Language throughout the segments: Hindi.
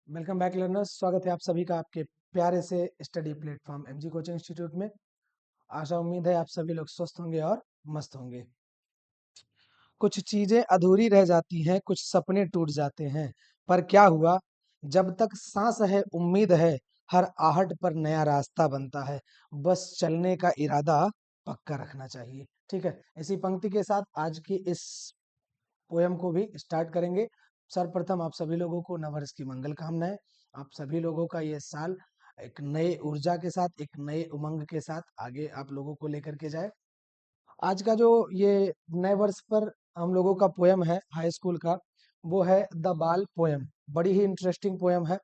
Welcome back learners. स्वागत है आप सभी का आपके प्यारे से study platform MG coaching institute में। आशा उम्मीद है आप सभी लोग स्वस्थ होंगे और मस्त होंगे। कुछ चीजें अधूरी रह जाती हैं, कुछ सपने टूट जाते हैं, पर क्या हुआ? जब तक सांस है उम्मीद है, हर आहट पर नया रास्ता बनता है। बस चलने का इरादा पक्का रखना चाहिए। ठीक है, इसी पंक्ति के साथ आज की इस पोयम को भी स्टार्ट करेंगे। सर्वप्रथम आप सभी लोगों को नववर्ष की मंगल कामनाएं। आप सभी लोगों का ये साल एक नए ऊर्जा के साथ, एक नए उमंग के साथ आगे आप लोगों को लेकर के जाए। आज का जो ये नए वर्ष पर हम लोगों का पोयम है हाई स्कूल का, वो है द बाल पोयम। बड़ी ही इंटरेस्टिंग पोयम है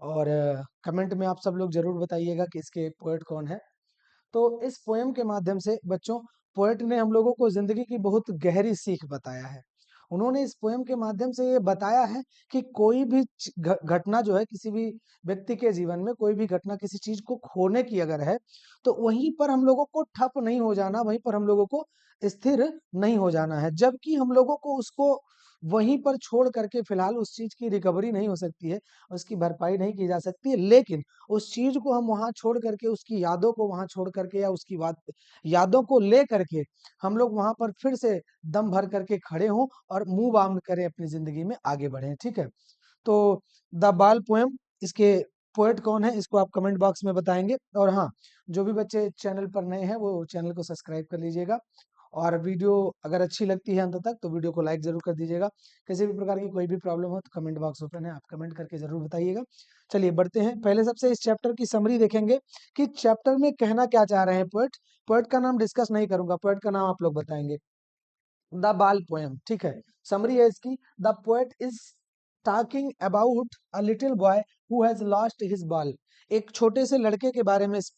और कमेंट में आप सब लोग जरूर बताइएगा कि इसके पोएट कौन है। तो इस पोयम के माध्यम से बच्चों, पोएट ने हम लोगों को जिंदगी की बहुत गहरी सीख बताया है। उन्होंने इस पोयम के माध्यम से ये बताया है कि कोई भी घटना जो है, किसी भी व्यक्ति के जीवन में कोई भी घटना, किसी चीज को खोने की अगर है, तो वहीं पर हम लोगों को ठप नहीं हो जाना, वहीं पर हम लोगों को स्थिर नहीं हो जाना है। जबकि हम लोगों को उसको वहीं पर छोड़ करके फिलहाल उस चीज की रिकवरी नहीं हो सकती है, उसकी भरपाई नहीं की जा सकती है, लेकिन उस चीज को हम वहां छोड़ करके, उसकी यादों को वहां छोड़ करके या उसकी बात यादों को ले करके हम लोग वहां पर फिर से दम भर करके खड़े हों और मूव ऑन करें, अपनी जिंदगी में आगे बढ़ें। ठीक है, तो द बाल पोएम, इसके पोएट कौन है इसको आप कमेंट बॉक्स में बताएंगे। और हाँ, जो भी बच्चे चैनल पर नए हैं वो चैनल को सब्सक्राइब कर लीजिएगा। और वीडियो अगर अच्छी लगती है अंत तक तो वीडियो को लाइक जरूर कर दीजिएगा। किसी भी प्रकार की कोई भी प्रॉब्लम हो तो कमेंट बॉक्स ओपन है, आप कमेंट करके जरूर बताइएगा। चलिए बढ़ते हैं, पहले सबसे इस चैप्टर की समरी देखेंगे कि चैप्टर में कहना क्या चाह रहे हैं पोएट। पोएट का नाम डिस्कस नहीं करूंगा, पोएट का नाम आप लोग बताएंगे। द बाल पोएम, ठीक है। समरी है इसकी, the poet is talking about a little boy who has lost his ball. एक छोटे से लड़के के बारे में इस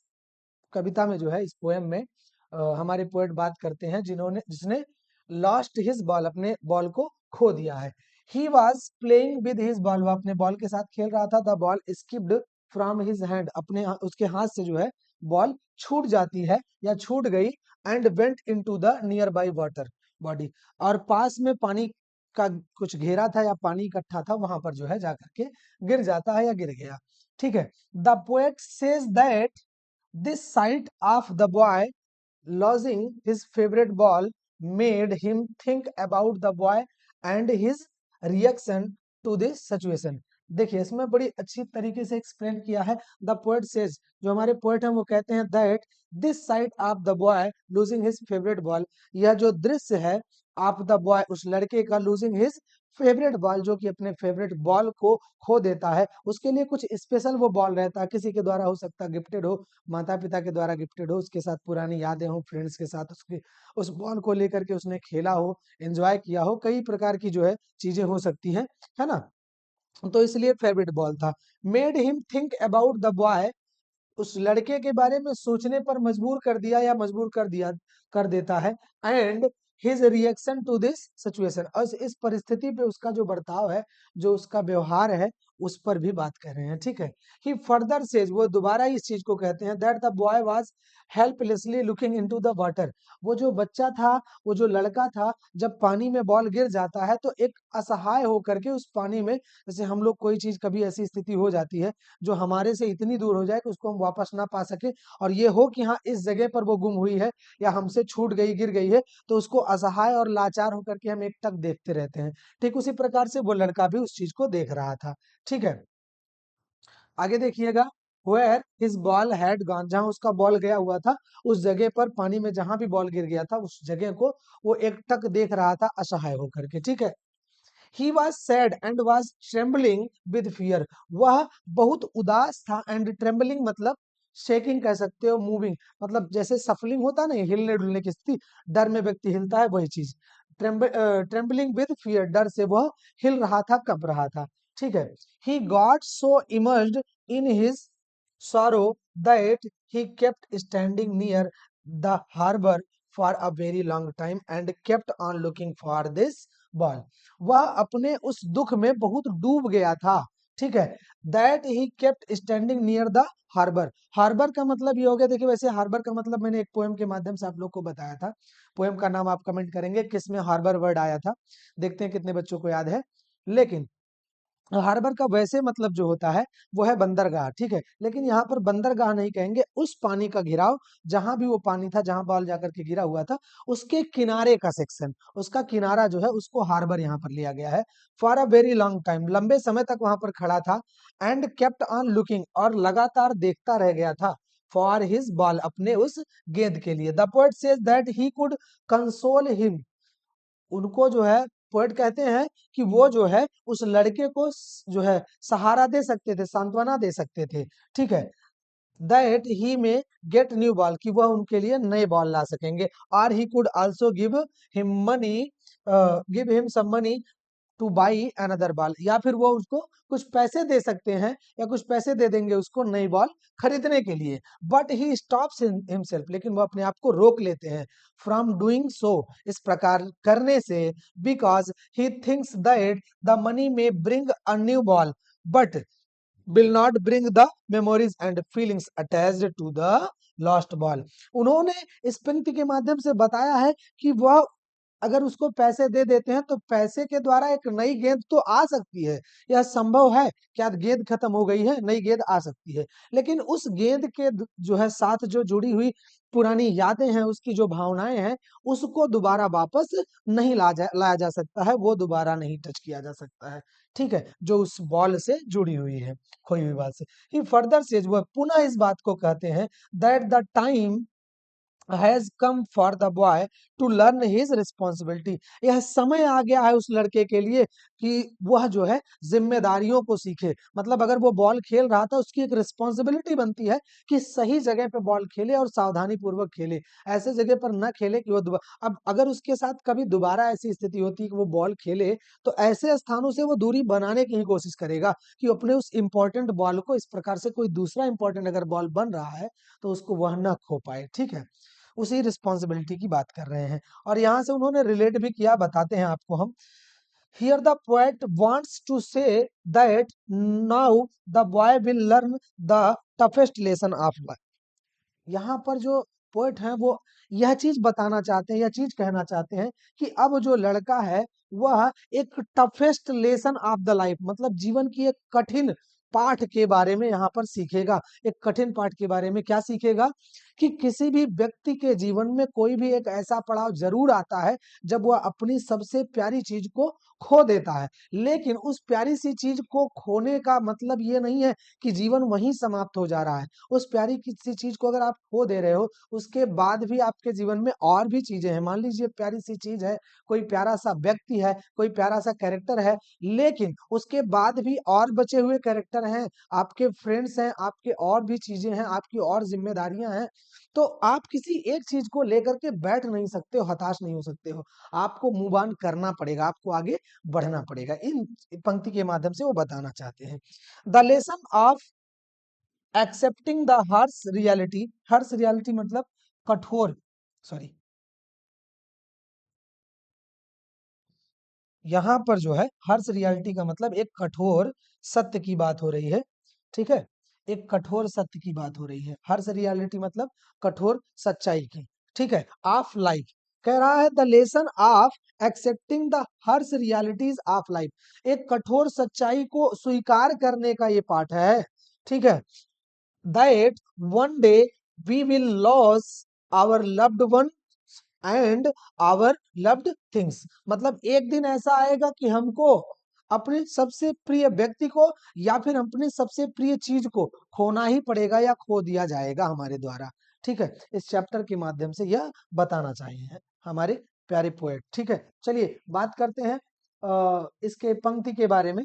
कविता में जो है, इस पोएम में हमारे पोएट बात करते हैं जिसने लॉस्ट हिज बॉल, अपने बॉल को खो दिया है। He was playing with his ball, वो अपने बॉल के साथ खेल रहा था। The ball skipped from his hand, उसके हाथ से जो है बॉल छूट जाती है या छूट गई। And went into the near by water body, और पास में पानी का कुछ घेरा था या पानी इकट्ठा था, वहां पर जो है जाकर के गिर जाता है या गिर गया। ठीक है, the poet says that this sight of the boy losing his favorite ball made him think about the boy and his reaction to this situation। देखिए, इसमें बड़ी अच्छी तरीके से एक्सप्लेन किया है। द पोएट सेज, जो हमारे पोएट हैं वो कहते हैं that this side of the boy losing his favourite ball, यह जो दृश्य है ऑफ द बॉय, उस लड़के का, लूजिंग हिज फेवरेट बॉल, जो कि अपने फेवरेट बॉल को खो देता है। उसके लिए कुछ स्पेशल वो बॉल रहता है, किसी के द्वारा हो सकता है गिफ्टेड हो, माता पिता के द्वारा गिफ्टेड हो, उसके साथ पुरानी यादें हो, फ्रेंड्स के साथ उसके उस बॉल को लेकर के उसने खेला हो, एंजॉय किया हो, कई प्रकार की जो है चीजें हो सकती हैं, है ना। तो इसलिए फेवरेट बॉल था। Made him think about the boy, उस लड़के के बारे में सोचने पर मजबूर कर दिया या मजबूर कर देता है। And his reaction to this situation, और इस परिस्थिति पे उसका जो बर्ताव है, जो उसका व्यवहार है, उस पर भी बात कर रहे हैं। ठीक है, ही फर्दर सेज, वो दोबारा इस चीज को कहते हैं that the boy was helplessly looking into the water, वो जो बच्चा था, वो जो लड़का था, जब पानी में बॉल गिर जाता है तो एक असहाय होकर के उस पानी में, जैसे हम लोग कोई चीज, कभी ऐसी स्थिति हो जाती है जो हमारे से इतनी दूर हो जाए कि उसको हम वापस ना पा सके, और ये हो कि हाँ इस जगह पर वो गुम हुई है या हमसे छूट गई, गिर गई है, तो उसको असहाय और लाचार होकर के हम एकटक देखते रहते हैं। ठीक उसी प्रकार से वो लड़का भी उस चीज को देख रहा था। ठीक है, आगे देखिएगा। Where his ball had gone, जहां उसका बॉल गया हुआ था, उस जगह पर पानी में जहां भी बॉल गिर गया था, उस जगह को वो एकटक देख रहा था असहाय होकर के। ठीक है, he was sad and was trembling with fear, वह बहुत उदास था। एंड ट्रेम्बलिंग मतलब शेकिंग कह सकते हो, मूविंग मतलब जैसे सफलिंग होता है ना, हिलने डुलने की स्थिति, डर में व्यक्ति हिलता है, वही चीज। ट्रेम्बलिंग विद फियर, डर से वह हिल रहा था, कब रहा था। ठीक है, he got so immersed in his sorrow that he kept standing near the harbor for a very long time and kept on looking for this ball। वह अपने उस दुख में बहुत डूब गया था। ठीक है, that he kept standing near the harbour. Harbour का मतलब ये हो गया, देखिए वैसे हार्बर का मतलब मैंने एक पोएम के माध्यम से आप लोग को बताया था। पोएम का नाम आप कमेंट करेंगे किसमें हार्बर वर्ड आया था, देखते हैं कितने बच्चों को याद है। लेकिन हार्बर का वैसे मतलब जो होता है वो है बंदरगाह, ठीक है, लेकिन यहाँ पर बंदरगाह नहीं कहेंगे, उस पानी का घिराव जहां भी वो पानी था, जहां बॉल जाकर के गिरा हुआ था, उसके किनारे का सेक्शन, उसका किनारा जो है उसको हार्बर यहाँ पर लिया गया है। For a very long time, लंबे समय तक वहां पर खड़ा था। एंड केप्ट ऑन लुकिंग, और लगातार देखता रह गया था। फॉर हिज बॉल, अपने उस गेंद के लिए। The poet says that he could console him, उनको जो है पोएट कहते हैं कि वो जो है उस लड़के को जो है सहारा दे सकते थे, सांत्वना दे सकते थे, ठीक है। दैट ही में गेट न्यू बॉल, कि वह उनके लिए नए बॉल ला सकेंगे। और he could also him money give him some money to buy another ball, या फिर वो उसको कुछ पैसे दे सकते हैं, या कुछ पैसे दे देंगे उसको नई बॉल खरीदने के लिए। बट ही स्टॉप्स हिमसेल्फ, लेकिन वो अपने आप को रोक लेते हैं फ्रॉम डूइंग सो, इस प्रकार करने से। Because he thinks that the money में bring a new ball but will not bring the memories and feelings attached to the lost ball। उन्होंने इस पंक्ति के माध्यम से बताया है कि वह अगर उसको पैसे दे देते हैं तो पैसे के द्वारा एक नई गेंद तो आ सकती है, यह संभव है। क्या गेंद खत्म हो गई है, नई गेंद आ सकती है, लेकिन उस गेंद के जो है साथ जो जुड़ी हुई पुरानी यादें हैं, उसकी जो भावनाएं हैं, उसको दोबारा वापस नहीं लाया जा सकता है, वो दोबारा नहीं टच किया जा सकता है, ठीक है, जो उस बॉल से जुड़ी हुई है, खोई हुई बात से। ही फर्दर सेज, वह पुनः इस बात को कहते हैं, that the time has come for the boy to learn his responsibility, यह समय आ गया है उस लड़के के लिए कि वह जो है जिम्मेदारियों को सीखे। मतलब अगर वो बॉल खेल रहा था, उसकी एक रिस्पॉन्सिबिलिटी बनती है कि सही जगह पे बॉल खेले और सावधानी पूर्वक खेले, ऐसे जगह पर न खेले कि वो अब अगर उसके साथ कभी दोबारा ऐसी स्थिति होती है कि वो बॉल खेले, तो ऐसे स्थानों से वो दूरी बनाने की ही कोशिश करेगा कि अपने उस इंपॉर्टेंट बॉल को, इस प्रकार से कोई दूसरा इंपॉर्टेंट अगर बॉल बन रहा है तो उसको वह न खो पाए, ठीक है। उसी रिस्पॉन्सिबिलिटी की बात कर रहे हैं, और यहां से उन्होंने रिलेट भी किया, बताते हैं आपको हम। Here the poet wants to say that now the boy will learn the toughest lesson of life. यहाँ पर जो पोएट हैं वो यह चीज बताना चाहते हैं, यह चीज कहना चाहते हैं कि अब जो लड़का है वह एक toughest lesson of the life, मतलब जीवन की एक कठिन पाठ के बारे में यहाँ पर सीखेगा। एक कठिन पाठ के बारे में क्या सीखेगा कि किसी भी व्यक्ति के जीवन में कोई भी एक ऐसा पड़ाव जरूर आता है जब वह अपनी सबसे प्यारी चीज को खो देता है, लेकिन उस प्यारी सी चीज को खोने का मतलब ये नहीं है कि जीवन वहीं समाप्त हो जा रहा है। उस प्यारी किसी चीज को अगर आप खो दे रहे हो, उसके बाद भी आपके जीवन में और भी चीजें हैं। मान लीजिए प्यारी सी चीज है, कोई प्यारा सा व्यक्ति है, कोई प्यारा सा कैरेक्टर है, लेकिन उसके बाद भी और बचे हुए कैरेक्टर हैं, आपके फ्रेंड्स हैं, आपके और भी चीजें हैं, आपकी और जिम्मेदारियां हैं। तो आप किसी एक चीज को लेकर के बैठ नहीं सकते हो, हताश नहीं हो सकते हो, आपको मूव ऑन करना पड़ेगा, आपको आगे बढ़ना पड़ेगा। इन पंक्ति के माध्यम से वो बताना चाहते हैं। The lesson of accepting the harsh reality, harsh reality मतलब कठोर, सॉरी, यहाँ पर जो है हार्श रियलिटी का मतलब एक कठोर सत्य की बात हो रही है, ठीक है, एक कठोर सत्य की बात हो रही है। हार्श रियलिटी मतलब कठोर सच्चाई की, ठीक है, ऑफ लाइफ। कह रहा है the lesson of accepting the harsh realities of life, एक कठोर सच्चाई को स्वीकार करने का ये पाठ है, ठीक है। that one day we will lose our loved one and our loved things, मतलब एक दिन ऐसा आएगा कि हमको अपने सबसे प्रिय व्यक्ति को या फिर अपने सबसे प्रिय चीज को खोना ही पड़ेगा या खो दिया जाएगा हमारे द्वारा, ठीक है। इस चैप्टर के माध्यम से यह बताना चाहिए हमारे प्यारे पोएट, ठीक है। चलिए बात करते हैं इसके पंक्ति के बारे में,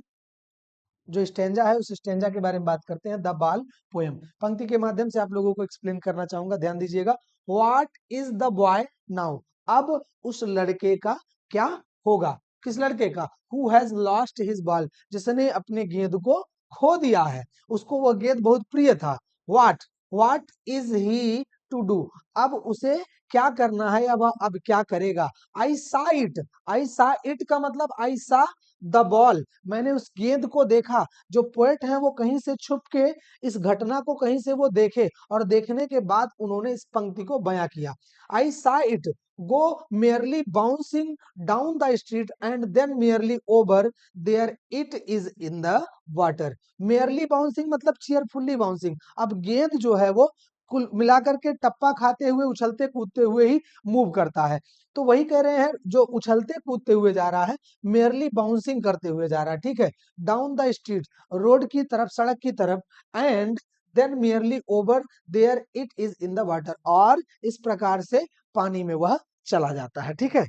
जो स्टेंजा है उस स्टेंजा के बारे में बात करते हैं। द बाल पोएम, पंक्ति के माध्यम से आप लोगों को एक्सप्लेन करना चाहूंगा, ध्यान दीजिएगा। What is the boy now, अब उस लड़के का क्या होगा, किस लड़के का, who has lost his ball, जिसने अपने गेंद को खो दिया है, उसको वह गेंद बहुत प्रिय था। What, what is he to do, अब उसे क्या करना है, अब क्या करेगा। आई सा इट, आई सा इट का मतलब आई सा द बॉल, मैंने उस गेंद को देखा। जो पोएट है वो कहीं से छुप के इस घटना को कहीं से वो देखे और देखने के बाद उन्होंने इस पंक्ति को बयां किया। आई सा it go merely bouncing down the street and then merely over there it is in the water। merely bouncing मतलब cheerfully bouncing। अब गेंद जो है वो कुल मिलाकर के टप्पा खाते हुए उछलते कूदते हुए ही मूव करता है। तो वही कह रहे हैं, जो उछलते कूदते हुए जा रहा है, merely बाउंसिंग करते हुए जा रहा है, ठीक है, डाउन द स्ट्रीट, रोड की तरफ, सड़क की तरफ, and then merely over there it is in the water, और इस प्रकार से पानी में वह चला जाता है, ठीक है।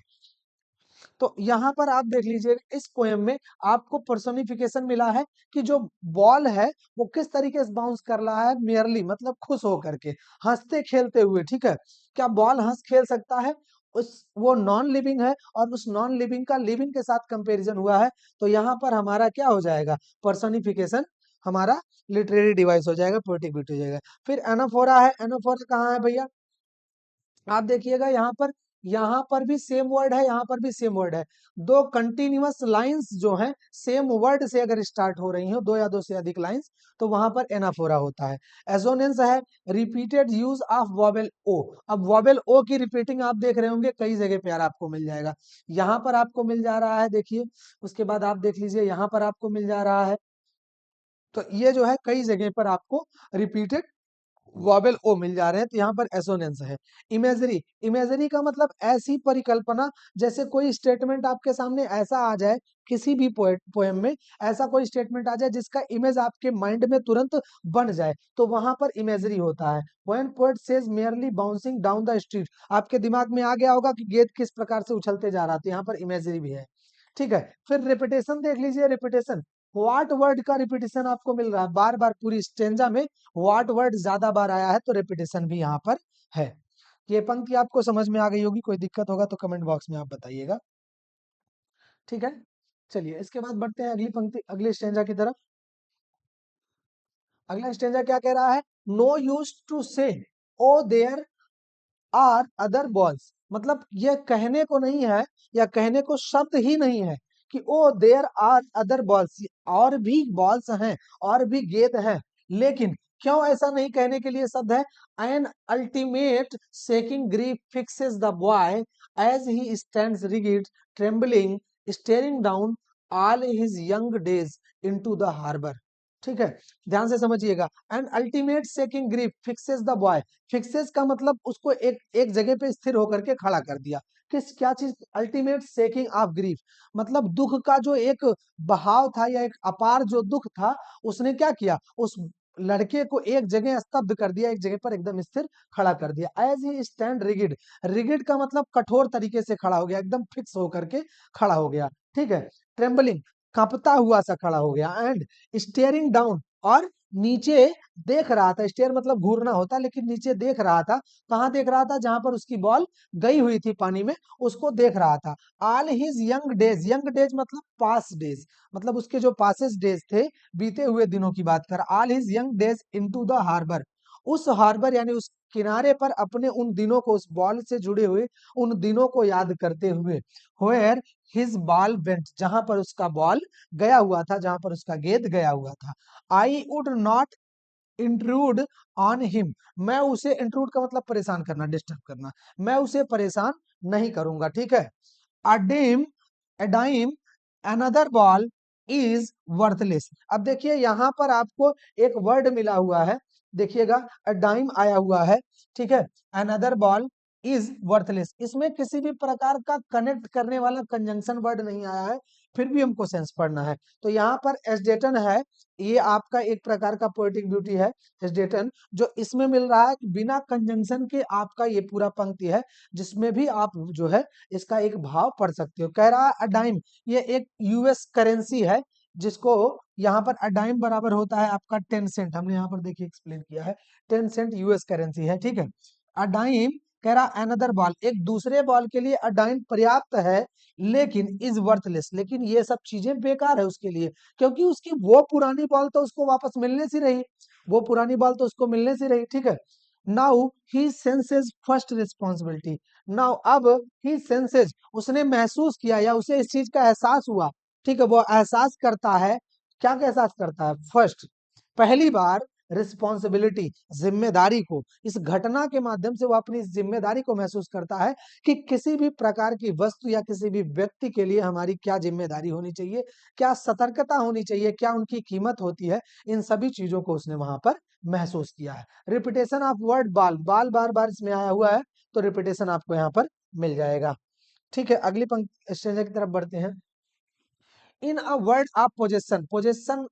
तो यहाँ पर आप देख लीजिए, इस पोएम में आपको पर्सोनिफिकेशन मिला है कि जो बॉल है वो किस तरीके से बाउंस कर रहा है, मेयरली मतलब खुश होकर के, हंसते खेलते हुए, ठीक है। क्या बॉल हंस खेल सकता है? उस वो नॉन लिविंग है और उस नॉन लिविंग का लिविंग के साथ कंपैरिजन हुआ है, तो यहाँ पर हमारा क्या हो जाएगा, पर्सोनिफिकेशन हमारा लिटरेरी डिवाइस हो जाएगा, पोएटिक बिट हो जाएगा। फिर एनाफोरा है, एनाफोरा कहाँ है भैया? आप देखिएगा यहाँ पर भी सेम वर्ड है, यहाँ पर भी सेम वर्ड है। दो कंटिन्यूअस लाइंस जो हैं सेम वर्ड से अगर स्टार्ट हो रही हो, दो या दो से अधिक लाइंस, तो वहां पर एनाफोरा होता है। एजोनेंस है रिपीटेड यूज ऑफ वॉवेल ओ। अब वॉवेल ओ की रिपीटिंग आप देख रहे होंगे कई जगह पे यार आपको मिल जाएगा। यहाँ पर आपको मिल जा रहा है, देखिए, उसके बाद आप देख लीजिए यहाँ पर आपको मिल जा रहा है। तो ये जो है कई जगह पर आपको रिपीटेड वॉवेल ओ मिल जा रहे हैं, तो यहाँ पर एसोनेंस है। इमेजरी, इमेजरी का मतलब ऐसी परिकल्पना, जैसे कोई स्टेटमेंट आपके सामने ऐसा आ जाए, किसी भी पोएम में ऐसा कोई स्टेटमेंट आ जाए जिसका इमेज आपके माइंड में तुरंत बन जाए, तो वहां पर इमेजरी होता है। When poet says merely bouncing down the street, आपके दिमाग में आ गया होगा कि गेंद किस प्रकार से उछलते जा रहा था, यहाँ पर इमेजरी भी है, ठीक है। फिर रिपीटेशन देख लीजिए, रिपीटेशन, व्हाट वर्ड का रिपीटेशन आपको मिल रहा है, बार बार पूरी स्टेंजा में व्हाट वर्ड ज्यादा बार आया है, तो रिपीटेशन भी यहाँ पर है। ये पंक्ति आपको समझ में आ गई होगी, कोई दिक्कत होगा तो कमेंट बॉक्स में आप बताइएगा, ठीक है। चलिए इसके बाद बढ़ते हैं अगली पंक्ति, अगले स्टेंजा की तरफ। अगला स्टेंजा क्या कह रहा है? नो यूज टू से oh there are other balls, मतलब ये कहने को नहीं है, या कहने को शब्द ही नहीं है कि oh there are other balls, और भी बॉल्स हैं, और भी गेंद हैं, लेकिन क्यों ऐसा नहीं कहने के लिए शब्द है? An ultimate shaking grief fixes the boy as he stands rigid trembling staring down all his young days into the harbour, ठीक है, ध्यान से समझिएगा। And ultimate shaking grief fixes the boy, fixes का मतलब उसको एक एक जगह पे स्थिर होकर के खड़ा कर दिया। किस क्या चीज? अल्टीमेट शेकिंग ऑफ ग्रीफ, मतलब दुख का जो एक बहाव था, या एक अपार जो दुख था, उसने क्या किया, उस लड़के को एक जगह स्तब्ध कर दिया, एक जगह पर एकदम स्थिर खड़ा कर दिया। As he stand rigid, rigid का मतलब कठोर तरीके से खड़ा हो गया, एकदम फिक्स होकर के खड़ा हो गया, ठीक है। ट्रेम्बलिंग, कांपता हुआ सा खड़ा हो गया। एंड स्टेयरिंग डाउन, और नीचे देख रहा था, स्टेयर मतलब घूरना होता, लेकिन नीचे देख रहा था। कहाँ देख रहा था? जहां पर उसकी बॉल गई हुई थी पानी में, उसको देख रहा था। All his young days, young days मतलब पास डेज, मतलब उसके जो पासेस डेज थे, बीते हुए दिनों की बात कर, all his young days into the harbour, उस हार्बर यानी उस किनारे पर अपने उन दिनों को, उस बॉल से जुड़े हुए उन दिनों को याद करते हुए। वेयर हिज बॉल वेंट, जहां पर उसका बॉल गया हुआ था, जहां पर उसका गेंद गया हुआ था। I would not intrude on him, मैं उसे, इंट्रूड का मतलब परेशान करना, डिस्टर्ब करना, मैं उसे परेशान नहीं करूंगा, ठीक है। अडीम, अडाइम, अनदर बॉल इज वर्थलेस। अब देखिए यहाँ पर आपको एक वर्ड मिला हुआ है, देखिएगा, अडाइम आया हुआ है, ठीक है, अनदर बॉल इज वर्थलेस, इसमें किसी भी प्रकार का कनेक्ट करने वाला कंजंक्शन वर्ड नहीं आया है, फिर भी हमको सेंस पढ़ना है। तो यहाँ पर एसडेटन है, ये आपका एक प्रकार का पोएटिक ब्यूटी है, एसडेटन, जो इसमें मिल रहा है कि बिना कंजंक्शन के आपका ये पूरा पंक्ति है, जिसमें भी आप जो है इसका एक भाव पढ़ सकते हो। कह रहा है अडाइम, ये एक यूएस करेंसी है, जिसको यहाँ पर अडाइम बराबर होता है आपका 10 सेंट, हमने यहाँ पर देखिए एक्सप्लेन किया है, 10 सेंट यूएस करेंसी है, ठीक है। अडाइम, कह रहा अनदर बॉल, एक दूसरे बॉल के लिए अडाइम पर्याप्त है, लेकिन इज वर्थलेस, लेकिन ये सब चीजें बेकार है उसके लिए, क्योंकि उसकी वो पुरानी बॉल तो उसको वापस मिलने सी रही, वो पुरानी बॉल तो उसको मिलने सी रही, ठीक है। Now he senses first responsibility, now अब ही सेंसेस, उसने महसूस किया या उसे इस चीज का एहसास हुआ, ठीक है, वो एहसास करता है, क्या क्या एहसास करता है? फर्स्ट, पहली बार रिस्पॉन्सिबिलिटी, जिम्मेदारी को, इस घटना के माध्यम से वो अपनी इस जिम्मेदारी को महसूस करता है कि किसी भी प्रकार की वस्तु या किसी भी व्यक्ति के लिए हमारी क्या जिम्मेदारी होनी चाहिए, क्या सतर्कता होनी चाहिए, क्या उनकी कीमत होती है, इन सभी चीजों को उसने वहां पर महसूस किया है। रिपीटेशन ऑफ वर्ड बाल, बाल बार बार इसमें आया हुआ है, तो रिपीटेशन आपको यहाँ पर मिल जाएगा। ठीक है, अगली पंक्ति स्टेंजा की तरफ बढ़ते हैं। In a word of possession, possession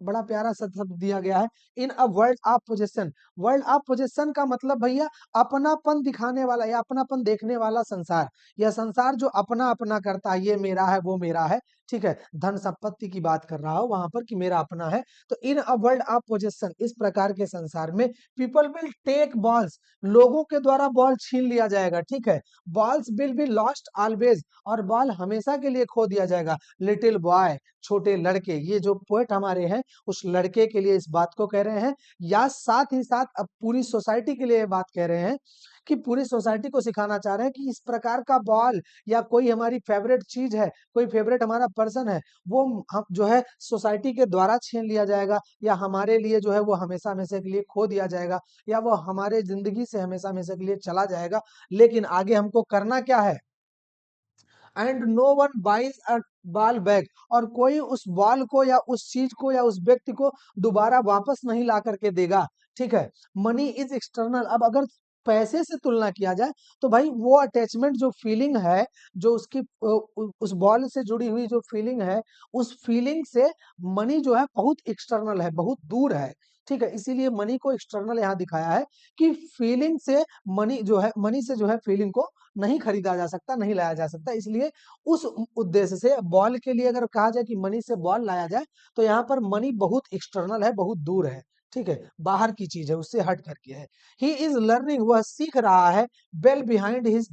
बड़ा प्यारा सा शब्द दिया गया है, in a world of possession. World of possession का मतलब भैया अपनापन दिखाने वाला या अपनापन देखने वाला संसार, यह संसार जो अपना अपना करता है, ये मेरा है वो मेरा है, ठीक है, धन संपत्ति की बात कर रहा हो वहां पर कि मेरा अपना है। तो इन अ वर्ल्ड ऑफ पोजेशन, इस प्रकार के संसार में पीपल विल टेक बॉल्स, लोगों के द्वारा बॉल छीन लिया जाएगा, ठीक है, balls will be lost always, और बॉल हमेशा के लिए खो दिया जाएगा। लिटिल बॉय, छोटे लड़के, ये जो पोएट हमारे हैं उस लड़के के लिए इस बात को कह रहे हैं, या साथ ही साथ अब पूरी सोसाइटी के लिए ये बात कह रहे हैं कि पूरी सोसाइटी को सिखाना चाह रहे हैं कि इस प्रकार का बॉल या कोई हमारी फेवरेट चीज है, कोई फेवरेट हमारा पर्सन है, वो हम जो है सोसाइटी के द्वारा छीन लिया जाएगा, या हमारे लिए जो है वो हमेशा हमेशा के लिए खो दिया जाएगा, या वो हमारे जिंदगी से हमेशा हमेशा के लिए चला जाएगा। लेकिन आगे हमको करना क्या है? And no one buys a ball back, और कोई उस बॉल को या उस चीज को या उस व्यक्ति को दोबारा वापस नहीं ला करके देगा, ठीक है। मनी इज एक्सटर्नल, अब अगर पैसे से तुलना किया जाए तो भाई वो अटैचमेंट जो फीलिंग है, जो उसकी उस बॉल से जुड़ी हुई जो फीलिंग है, उस फीलिंग से मनी जो है बहुत एक्सटर्नल है, बहुत दूर है, ठीक है। इसीलिए मनी को एक्सटर्नल यहाँ दिखाया है कि फीलिंग से मनी जो है, मनी से जो है फीलिंग को नहीं खरीदा जा सकता, नहीं लाया जा सकता। इसलिए उस उद्देश्य से बॉल के लिए अगर कहा जाए कि मनी से बॉल लाया जाए, तो यहाँ पर मनी बहुत एक्सटर्नल है, बहुत दूर है, ठीक है, बाहर की चीज है, उससे हट करके है। ही इज लर्निंग, वह सीख रहा है, well behind his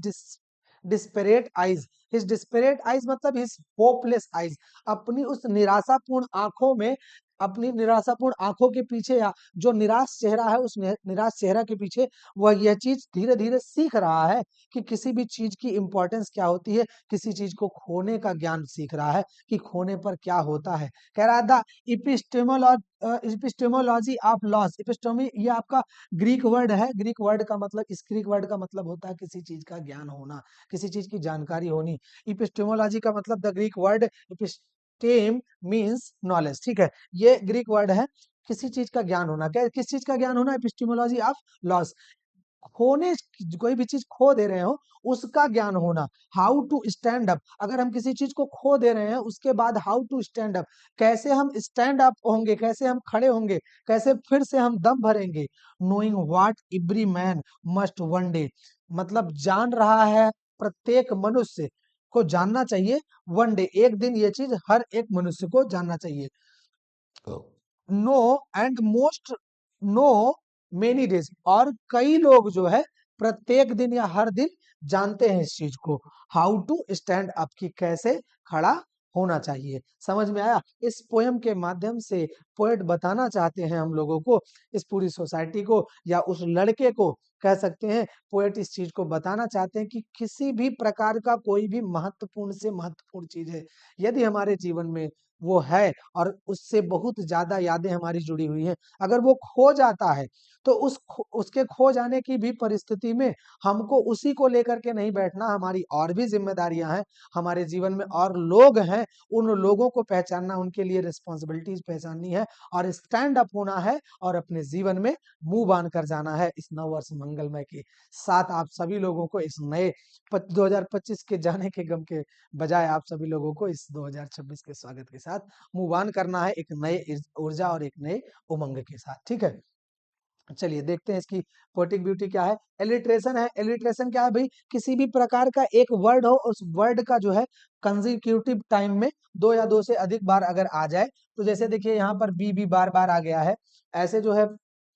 desperate eyes, his desperate eyes मतलब हिज होपलेस आईज, अपनी उस निराशापूर्ण आंखों में, अपनी निराशापूर्ण आंखों के पीछे, या जो निराश चेहरा है उस निराश चेहरा के पीछे वह यह चीज धीरे धीरे सीख रहा है कि किसी भी चीज की इंपॉर्टेंस क्या होती है, किसी चीज को खोने का ज्ञान सीख रहा है कि खोने पर क्या होता है। कह रहा था इपिस्टेमोलॉजी ऑफ लॉस, इपिस्टोमी ये आपका ग्रीक वर्ड है, ग्रीक वर्ड का मतलब, इस ग्रीक वर्ड का मतलब होता है किसी चीज का ज्ञान होना, किसी चीज की जानकारी होनी। इपिस्टेमोलॉजी का मतलब the Greek word episteme means knowledge, ठीक है, ये ग्रीक वर्ड है, किसी चीज का ज्ञान होना। क्या किस चीज का ज्ञान होना? एपिस्टेमोलॉजी ऑफ लॉस, खोने, कोई भी चीज खो दे रहे हो उसका ज्ञान होना। हाउ टू स्टैंड अप, अगर हम किसी चीज को खो दे रहे हैं उसके बाद हाउ टू स्टैंड अप, कैसे हम स्टैंड अप होंगे, कैसे हम खड़े होंगे, कैसे फिर से हम दम भरेंगे। Knowing what every man must one day, मतलब जान रहा है, प्रत्येक मनुष्य को जानना चाहिए, वन डे, एक दिन ये चीज हर एक मनुष्य को जानना चाहिए। Know and most know many days, और कई लोग जो है प्रत्येक दिन या हर दिन जानते हैं इस चीज को। हाउ टू स्टैंड अप, की कैसे खड़ा होना चाहिए। समझ में आया? इस पोयम के माध्यम से पोएट बताना चाहते हैं हम लोगों को, इस पूरी सोसाइटी को या उस लड़के को कह सकते हैं, पोएट इस चीज को बताना चाहते हैं कि किसी भी प्रकार का कोई भी महत्वपूर्ण से महत्वपूर्ण चीज है, यदि हमारे जीवन में वो है और उससे बहुत ज्यादा यादें हमारी जुड़ी हुई हैं, अगर वो खो जाता है तो उसके खो जाने की भी परिस्थिति में हमको उसी को लेकर के नहीं बैठना, हमारी और भी जिम्मेदारियां हैं, हमारे जीवन में और लोग हैं, उन लोगों को पहचानना, उनके लिए रिस्पॉन्सिबिलिटीज पहचाननी है और स्टैंड अप होना है और अपने जीवन में मुंह बांध कर जाना है। इस नववर्ष मंगलमय के साथ आप सभी लोगों को इस नए 2025 के जाने के गम के बजाय आप सभी लोगों को इस 2026 के स्वागत के साथ मूव ऑन करना है, एक नए ऊर्जा और एक नए उमंग के साथ, ठीक है। चलिए देखते हैं इसकी पोएटिक ब्यूटी क्या है। एलिट्रेशन है, एलिट्रेशन क्या है भाई? किसी भी प्रकार का एक वर्ड हो, उस वर्ड का जो है कंसेक्यूटिव टाइम में दो या दो से अधिक बार अगर आ जाए, तो जैसे देखिए यहाँ पर बी बार बार आ गया है, ऐसे जो है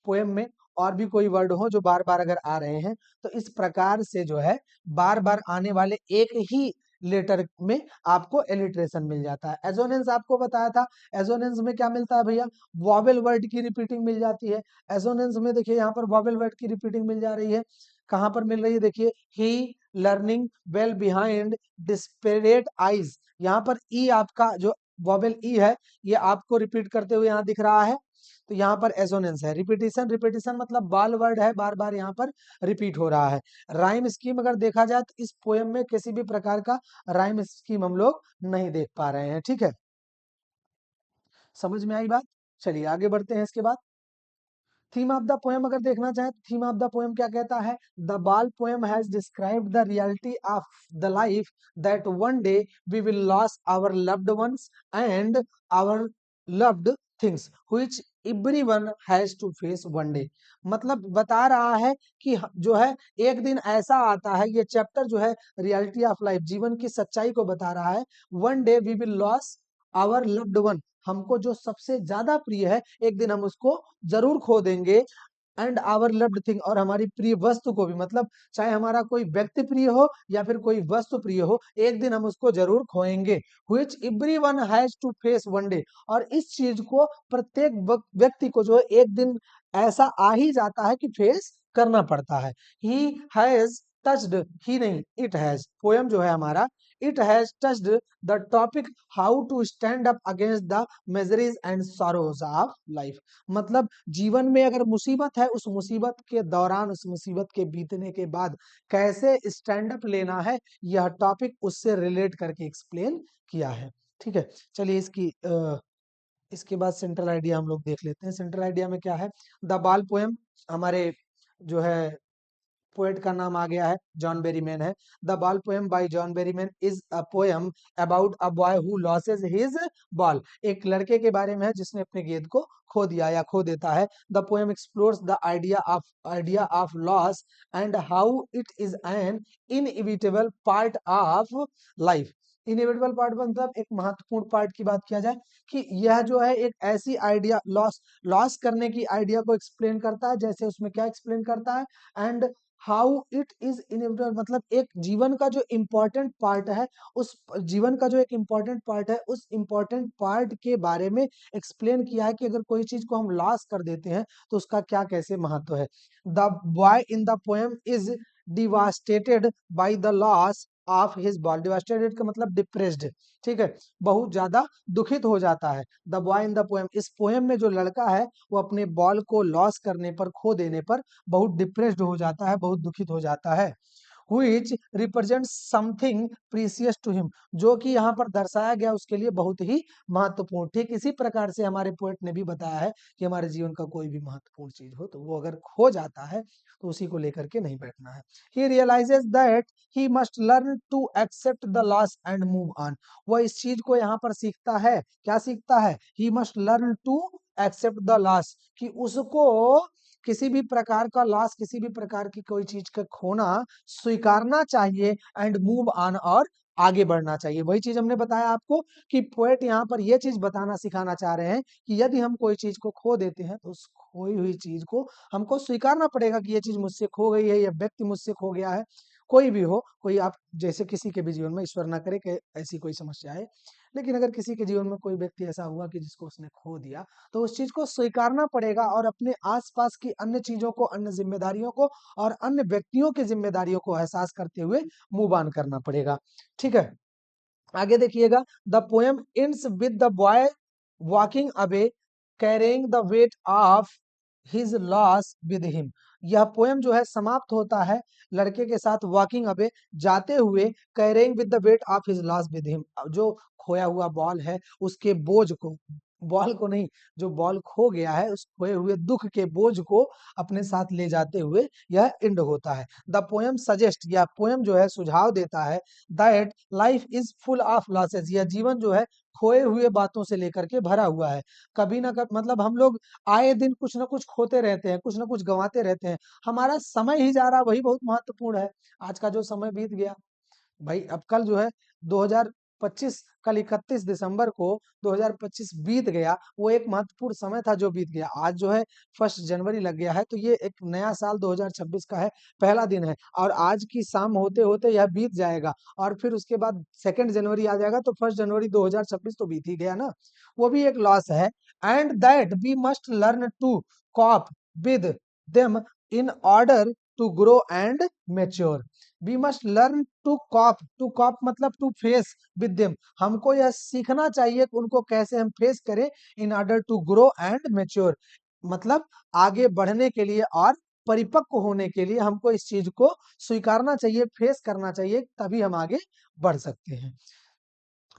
पोएम में और भी कोई वर्ड हो जो बार बार अगर आ रहे हैं, तो इस प्रकार से जो है बार बार आने वाले एक ही लेटर में आपको एलिट्रेशन मिल जाता है। एजोनेंस आपको बताया था, एजोनेंस में क्या मिलता है भैया? वॉवेल वर्ड की रिपीटिंग मिल जाती है। एसोनेंस में देखिए यहाँ पर वॉवेल वर्ड की रिपीटिंग मिल जा रही है। कहां पर मिल रही है? देखिए ही learning well behind disparate eyes. यहाँ पर ई आपका जो वॉवेल ई है ये आपको रिपीट करते हुए यहाँ दिख रहा है, तो यहाँ पर एसोनेंस है। रिपीटिशन, रिपीटिशन मतलब बाल वर्ड है, बार बार यहाँ पर रिपीट हो रहा है। राइम स्कीम अगर देखा जाए तो इस पोयम में किसी भी प्रकार का राइम स्कीम हम लोग नहीं देख पा रहे हैं। ठीक है, समझ में आई बात? चलिए आगे बढ़ते हैं। इसके बाद थीम ऑफ द पोएम अगर देखना चाहें तो थीम ऑफ द पोएम क्या कहता है? The ball poem has described the reality of the life that one day we will loss our loved ones and our loved things which everyone has to face one day. मतलब बता रहा है कि जो है एक दिन ऐसा आता है, ये चैप्टर जो है रियलिटी ऑफ लाइफ, जीवन की सच्चाई को बता रहा है। One day we will loss our loved one, हमको जो सबसे ज्यादा प्रिय है एक दिन हम उसको जरूर खो देंगे। एंड आवर लव्ड थिंग, और हमारी प्रिय वस्तु को भी, मतलब चाहे हमारा कोई व्यक्ति प्रिय हो या फिर कोई वस्तु प्रिय हो, एक दिन हम उसको जरूर खोएंगे। Which everyone has to face one day, और इस चीज को प्रत्येक व्यक्ति को जो है एक दिन ऐसा आ ही जाता है कि फेस करना पड़ता है। ही हैज टच्ड, ही नहीं इट हैज, पोयम जो है हमारा, it has touched the topic how to stand up against the miseries and sorrows of life. मतलब जीवन में अगर मुसीबत है, उस मुसीबत के दौरान, उस मुसीबत के बीतने के बाद कैसे स्टैंड अप लेना है, यह टॉपिक उससे रिलेट करके एक्सप्लेन किया है। ठीक है, चलिए इसके बाद सेंट्रल आइडिया हम लोग देख लेते हैं। सेंट्रल आइडिया में क्या है? द बाल पोएम, हमारे जो है पोएट का नाम आ गया है, जॉन बेरीमैन है। The ball poem by John Berryman is a poem about a boy who losses his ball. एक लड़के के बारे में है जिसने अपने गेंद को खो दिया या खो देता है। The poem explores the idea of loss and how it is an inevitable part of life. Inevitable part मतलब एक महत्वपूर्ण पार्ट की बात किया जाए कि यह जो है एक ऐसी आइडिया, लॉस करने की आइडिया को एक्सप्लेन करता है। जैसे उसमें क्या एक्सप्लेन करता है? And how it is inevitable, मतलब एक जीवन का जो इम्पोर्टेंट पार्ट है, उस जीवन का जो एक इम्पोर्टेंट पार्ट है, उस इम्पोर्टेंट पार्ट के बारे में एक्सप्लेन किया है कि अगर कोई चीज को हम लॉस कर देते हैं तो उसका क्या कैसे महत्व है। The boy in the poem is devastated by the loss of his ball. Devastated का मतलब डिप्रेस्ड, ठीक है, बहुत ज्यादा दुखित हो जाता है। The boy in the poem, इस पोएम में जो लड़का है वो अपने बॉल को लॉस करने पर, खो देने पर बहुत डिप्रेस्ड हो जाता है, बहुत दुखित हो जाता है। which represents something precious to him, जो कि यहाँ पर दर्शाया गया उसके लिए बहुत ही महत्वपूर्ण। ठीक इसी प्रकार से हमारे पोएट ने भी बताया है कि हमारे जीवन का कोई भी महत्वपूर्ण चीज हो तो वो अगर खो जाता है तो उसी को लेकर के नहीं बैठना है। he realizes that he must learn to accept the loss and move on। वह इस चीज को यहाँ पर सीखता है, क्या सीखता है? he must learn to accept the loss, कि उसको किसी भी प्रकार का लॉस, किसी भी प्रकार की कोई चीज का खोना स्वीकारना चाहिए। एंड मूव ऑन, और आगे बढ़ना चाहिए। वही चीज हमने बताया आपको कि पोएट यहाँ पर यह चीज बताना सिखाना चाह रहे हैं कि यदि हम कोई चीज को खो देते हैं तो उस खोई हुई चीज को हमको स्वीकारना पड़ेगा कि यह चीज मुझसे खो गई है, यह व्यक्ति मुझसे खो गया है। कोई भी हो, कोई आप जैसे किसी के भी जीवन में, ईश्वर ना करे कि ऐसी कोई समस्या आए, लेकिन अगर किसी के जीवन में कोई व्यक्ति ऐसा हुआ कि जिसको उसने खो दिया, तो उस चीज को स्वीकारना पड़ेगा और अपने आसपास की अन्य चीजों को, अन्य जिम्मेदारियों को और अन्य व्यक्तियों की जिम्मेदारियों को एहसास करते हुए मूव ऑन करना पड़ेगा। ठीक है, आगे देखिएगा। The poem ends with the boy walking away carrying the weight of his loss with him. यह पोएम जो है समाप्त होता है लड़के के साथ वॉकिंग अवे, जाते हुए, carrying with the weight of his loss with him, जो खोया हुआ बॉल है उसके बोझ को, बॉल को नहीं, जो बॉल खो गया है उस खोए हुए दुख के बोझ को अपने साथ ले जाते हुए यह एंड होता है। द पोएम सजेस्ट, यह पोएम जो है सुझाव देता है that life is full of losses, यह जीवन जो है खोए हुए बातों से लेकर के भरा हुआ है। कभी ना कभी, मतलब हम लोग आए दिन कुछ ना कुछ खोते रहते हैं, कुछ ना कुछ गंवाते रहते हैं। हमारा समय ही जा रहा, वही बहुत महत्वपूर्ण है। आज का जो समय बीत गया भाई, अब कल जो है 2025, कल 31 दिसंबर को 2025 बीत गया, वो एक महत्वपूर्ण समय था जो बीत गया। आज जो है 1 जनवरी लग गया है, तो ये एक नया साल 2026 का है, पहला दिन है, और आज की शाम होते होते यह बीत जाएगा, और फिर उसके बाद 2 जनवरी आ जाएगा, तो 1 जनवरी 2026 तो बीत ही गया ना, वो भी एक लॉस है। And that we must learn to cope with them in order to grow and mature. We must learn to cope मतलब टू फेस विद देम। हमको यह सीखना चाहिए कि उनको कैसे हम फेस करें, in order to grow and mature, मतलब आगे बढ़ने के लिए और परिपक्व होने के लिए हमको इस चीज को स्वीकारना चाहिए, फेस करना चाहिए, तभी हम आगे बढ़ सकते हैं।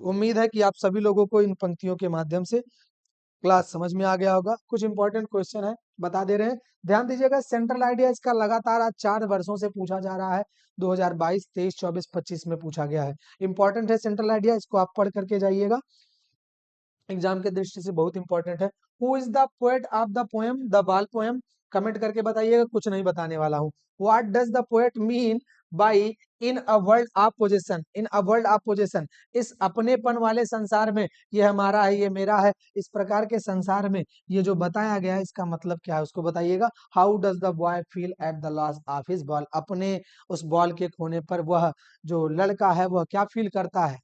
उम्मीद है कि आप सभी लोगों को इन पंक्तियों के माध्यम से क्लास समझ में आ गया होगा। कुछ इंपॉर्टेंट क्वेश्चन है, बता दे रहे हैं, ध्यान दीजिएगा। सेंट्रल आइडिया इसका लगातार आज 4 वर्षों से पूछा जा रहा है, 2022, 23, 24, 25 में पूछा गया है। इंपॉर्टेंट है सेंट्रल आइडिया, इसको आप पढ़ करके जाइएगा, एग्जाम के दृष्टि से बहुत इंपॉर्टेंट है। Who is the poet of the poem the ball poem, comment करके बताइएगा, कुछ नहीं बताने वाला हूँ। What does the poet mean by in a world of possession, in a world of possession, इस अपनेपन वाले संसार में, ये हमारा है, ये मेरा है, इस प्रकार के संसार में ये जो बताया गया है इसका मतलब क्या है उसको बताइएगा। How does the boy feel at the loss of his ball, अपने उस बॉल के खोने पर वह जो लड़का है वह क्या फील करता है,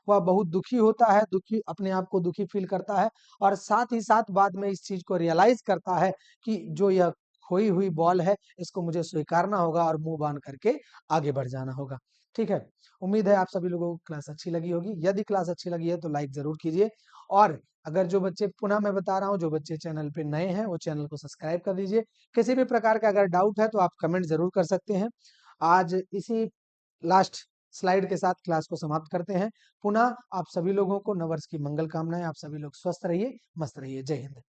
वह बहुत दुखी होता है, दुखी, अपने आप को दुखी फील करता है, और साथ ही साथ बाद में इस चीज को रियलाइज करता है कि जो यह खोई हुई बॉल है इसको मुझे स्वीकारना होगा और मुंह बांध करके आगे बढ़ जाना होगा। ठीक है, उम्मीद है आप सभी लोगों को क्लास अच्छी लगी होगी। यदि क्लास अच्छी लगी है तो लाइक जरूर कीजिए, और अगर जो बच्चे, पुनः मैं बता रहा हूँ, जो बच्चे चैनल पे नए हैं वो चैनल को सब्सक्राइब कर दीजिए। किसी भी प्रकार का अगर डाउट है तो आप कमेंट जरूर कर सकते हैं। आज इसी लास्ट स्लाइड के साथ क्लास को समाप्त करते हैं। पुनः आप सभी लोगों को नववर्ष की मंगल कामनाएं। आप सभी लोग स्वस्थ रहिए, मस्त रहिए। जय हिंद।